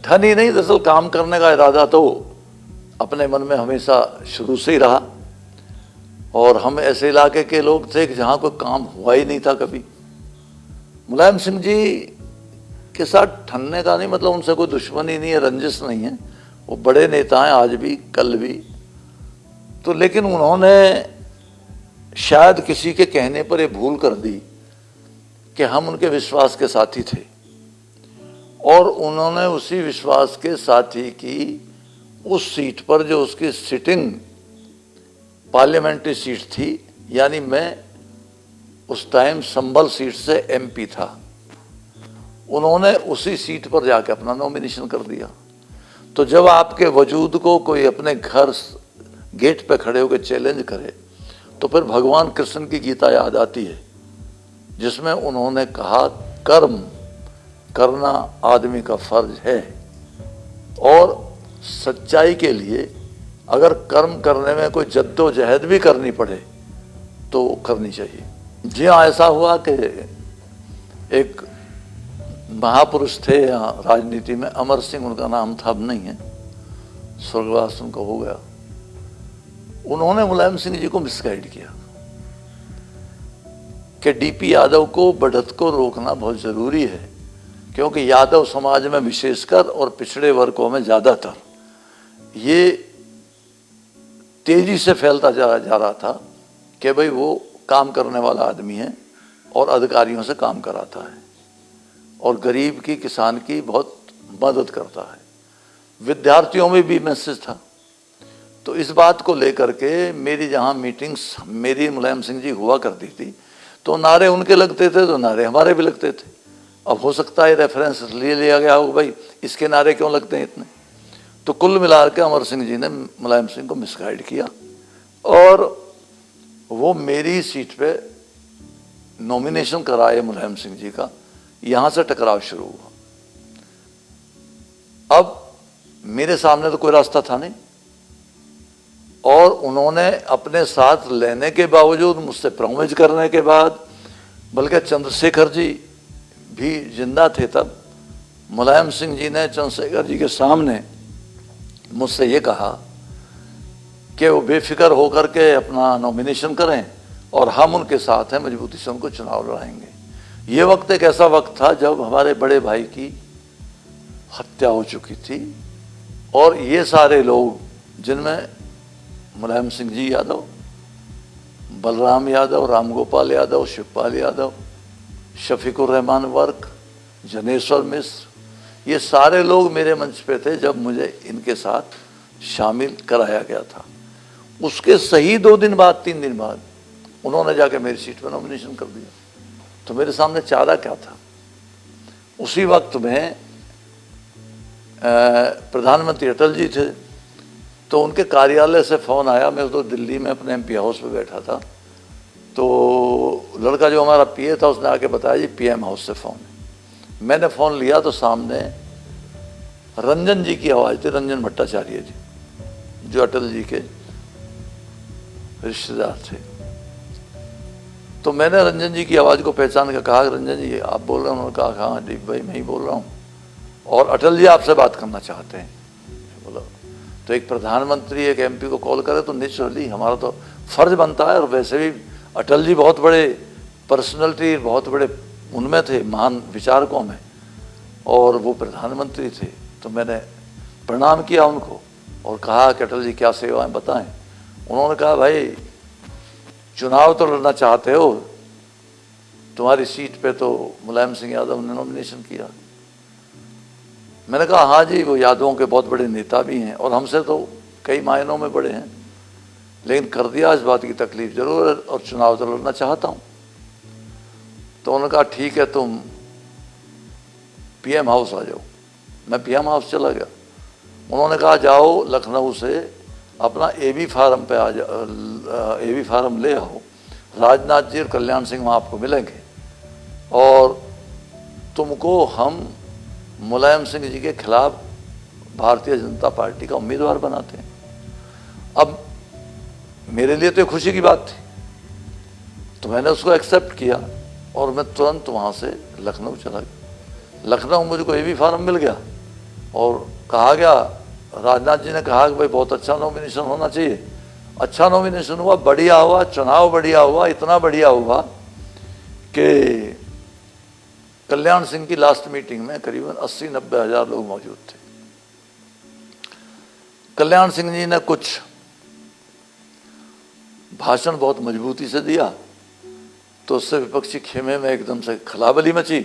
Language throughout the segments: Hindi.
ठन ही नहीं, दरअसल काम करने का इरादा तो अपने मन में हमेशा शुरू से ही रहा। और हम ऐसे इलाके के लोग थे कि जहाँ कोई काम हुआ ही नहीं था कभी। मुलायम सिंह जी के साथ ठनने का नहीं मतलब उनसे कोई दुश्मनी नहीं है, रंजिश नहीं है, वो बड़े नेता हैं आज भी कल भी। तो लेकिन उन्होंने शायद किसी के कहने पर ये भूल कर दी कि हम उनके विश्वास के साथी थे, और उन्होंने उसी विश्वास के साथी की उस सीट पर जो उसकी सिटिंग पार्लियामेंट्री सीट थी, यानी मैं उस टाइम संभल सीट से एमपी था, उन्होंने उसी सीट पर जाके अपना नॉमिनेशन कर दिया। तो जब आपके वजूद को कोई अपने घर गेट पे खड़े होकर चैलेंज करे तो फिर भगवान कृष्ण की गीता याद आती है, जिसमें उन्होंने कहा कर्म करना आदमी का फर्ज है, और सच्चाई के लिए अगर कर्म करने में कोई जद्दोजहद भी करनी पड़े तो करनी चाहिए। जी हाँ, ऐसा हुआ कि एक महापुरुष थे यहाँ राजनीति में, अमर सिंह उनका नाम था, अब नहीं है, स्वर्गवास उनका हो गया। उन्होंने मुलायम सिंह जी को मिसगाइड किया कि डीपी यादव को बढ़त को रोकना बहुत जरूरी है, क्योंकि यादव समाज में विशेषकर और पिछड़े वर्गों में ज्यादातर ये तेजी से फैलता जा रहा था कि भाई वो काम करने वाला आदमी है और अधिकारियों से काम कराता है और गरीब की किसान की बहुत मदद करता है। विद्यार्थियों में भी मैसेज था। तो इस बात को लेकर के मेरी जहाँ मीटिंग्स मेरी मुलायम सिंह जी हुआ करती थी, तो नारे उनके लगते थे तो नारे हमारे भी लगते थे। अब हो सकता है रेफरेंस ले लिया गया हो, भाई इसके नारे क्यों लगते हैं इतने। तो कुल मिला के अमर सिंह जी ने मुलायम सिंह को मिसगाइड किया और वो मेरी सीट पे नॉमिनेशन कराए मुलायम सिंह जी का। यहां से टकराव शुरू हुआ। अब मेरे सामने तो कोई रास्ता था नहीं, और उन्होंने अपने साथ लेने के बावजूद, मुझसे प्रॉमिस करने के बाद, बल्कि चंद्रशेखर जी भी जिंदा थे तब, मुलायम सिंह जी ने चंद्रशेखर जी के सामने मुझसे ये कहा कि वो बेफिक्र होकर के अपना नॉमिनेशन करें और हम उनके साथ हैं, मजबूती से उनको चुनाव लड़ाएंगे। ये वक्त एक ऐसा वक्त था जब हमारे बड़े भाई की हत्या हो चुकी थी, और ये सारे लोग, जिनमें मुलायम सिंह जी यादव, बलराम यादव, रामगोपाल यादव, शिवपाल यादव, शफीकुर रहमान वर्क, जनेश्वर मिश्र, ये सारे लोग मेरे मंच पे थे जब मुझे इनके साथ शामिल कराया गया था। उसके सही 2 दिन बाद, 3 दिन बाद उन्होंने जाके मेरी सीट पर नॉमिनेशन कर दिया। तो मेरे सामने चारा क्या था। उसी वक्त में प्रधानमंत्री अटल जी थे, तो उनके कार्यालय से फ़ोन आया। मैं तो दिल्ली में अपने एमपी हाउस पे बैठा था, तो लड़का जो हमारा पीए था उसने आके बताया जी पीएम हाउस से फ़ोन। मैंने फ़ोन लिया तो सामने रंजन जी की आवाज़ थी, रंजन भट्टाचार्य जी, जो अटल जी के रिश्तेदार थे। तो मैंने रंजन जी की आवाज़ को पहचान कर कहा, रंजन जी आप बोल रहे हैं? उन्होंने कहा हाँ दीप भाई मैं ही बोल रहा हूँ, और अटल जी आपसे बात करना चाहते हैं। बोला तो एक प्रधानमंत्री एक एमपी को कॉल करे तो नेचुरली हमारा तो फर्ज बनता है, और वैसे भी अटल जी बहुत बड़े पर्सनैलिटी, बहुत बड़े उनमें थे, महान विचारकों में, और वो प्रधानमंत्री थे। तो मैंने प्रणाम किया उनको और कहा कि अटल जी क्या सेवाएं बताएं। उन्होंने कहा भाई चुनाव तो लड़ना चाहते हो, तुम्हारी सीट पे तो मुलायम सिंह यादव ने नॉमिनेशन किया। मैंने कहा हाँ जी, वो यादवों के बहुत बड़े नेता भी हैं और हमसे तो कई मायनों में बड़े हैं, लेकिन कर दिया, इस बात की तकलीफ जरूर है, और चुनाव तो लड़ना चाहता हूँ। तो उन्होंने कहा ठीक है तुम पीएम हाउस आ जाओ। मैं पीएम हाउस चला गया। उन्होंने कहा जाओ लखनऊ से अपना एबी फार्म पे आ जाओ, एबी फार्म ले आओ, राजनाथ जी और कल्याण सिंह वहाँ आपको मिलेंगे, और तुमको हम मुलायम सिंह जी के खिलाफ भारतीय जनता पार्टी का उम्मीदवार बनाते हैं। अब मेरे लिए तो खुशी की बात थी, तो मैंने उसको एक्सेप्ट किया और मैं तुरंत वहाँ से लखनऊ चला गया। लखनऊ मुझको एबी फार्म मिल गया और कहा गया, राजनाथ जी ने कहा कि भाई बहुत अच्छा नॉमिनेशन होना चाहिए। अच्छा नॉमिनेशन हुआ, बढ़िया हुआ, चुनाव बढ़िया हुआ, इतना बढ़िया हुआ कि कल्याण सिंह की लास्ट मीटिंग में करीबन 80-90 हज़ार लोग मौजूद थे। कल्याण सिंह जी ने कुछ भाषण बहुत मजबूती से दिया, तो उससे विपक्षी खेमे में एकदम से खलाबली मची।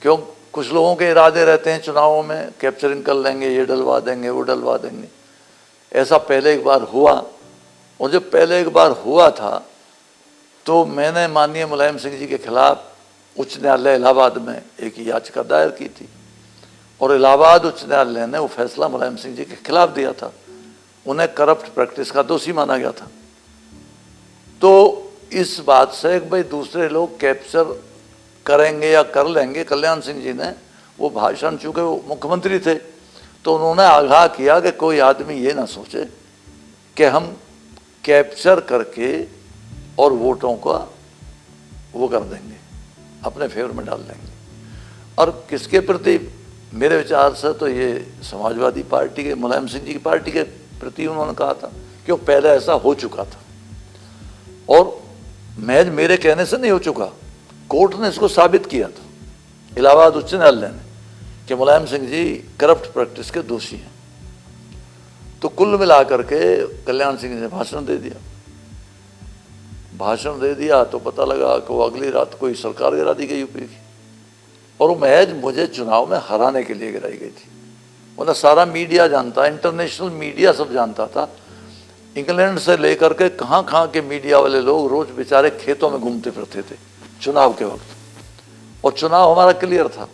क्यों? कुछ लोगों के इरादे रहते हैं चुनावों में कैप्चरिंग कर लेंगे, ये डलवा देंगे, वो डलवा देंगे। ऐसा पहले एक बार हुआ, और जब पहले एक बार हुआ था तो मैंने माननीय मुलायम सिंह जी के खिलाफ उच्च न्यायालय इलाहाबाद में एक याचिका दायर की थी, और इलाहाबाद उच्च न्यायालय ने वो फैसला मुलायम सिंह जी के खिलाफ दिया था। उन्हें करप्ट प्रैक्टिस का दोषी माना गया था। तो इस बात से भाई दूसरे लोग कैप्चर करेंगे या कर लेंगे, कल्याण सिंह जी ने वो भाषण, चूंकि वो मुख्यमंत्री थे, तो उन्होंने आगाह किया कि कोई आदमी ये ना सोचे कि हम कैप्चर करके और वोटों का वो कर देंगे, अपने फेवर में डाल देंगे। और किसके प्रति? मेरे विचार से तो ये समाजवादी पार्टी के, मुलायम सिंह जी की पार्टी के प्रति उन्होंने कहा था, क्यों पहले ऐसा हो चुका था। और महज मेरे कहने से नहीं हो चुका, कोर्ट ने इसको साबित किया था, इलाहाबाद उच्च न्यायालय ने, कि मुलायम सिंह जी करप्ट प्रैक्टिस के दोषी हैं। तो कुल मिलाकर के कल्याण सिंह ने भाषण दे दिया। भाषण दे दिया तो पता लगा कि वो अगली रात कोई सरकार गिरा दी गई यूपी की, और वो महज मुझे चुनाव में हराने के लिए गिराई गई थी। उन्हें सारा मीडिया जानता, इंटरनेशनल मीडिया सब जानता था, इंग्लैंड से लेकर के कहाँ कहाँ के मीडिया वाले लोग रोज बेचारे खेतों में घूमते फिरते थे चुनाव के वक्त, और चुनाव हमारा क्लियर था।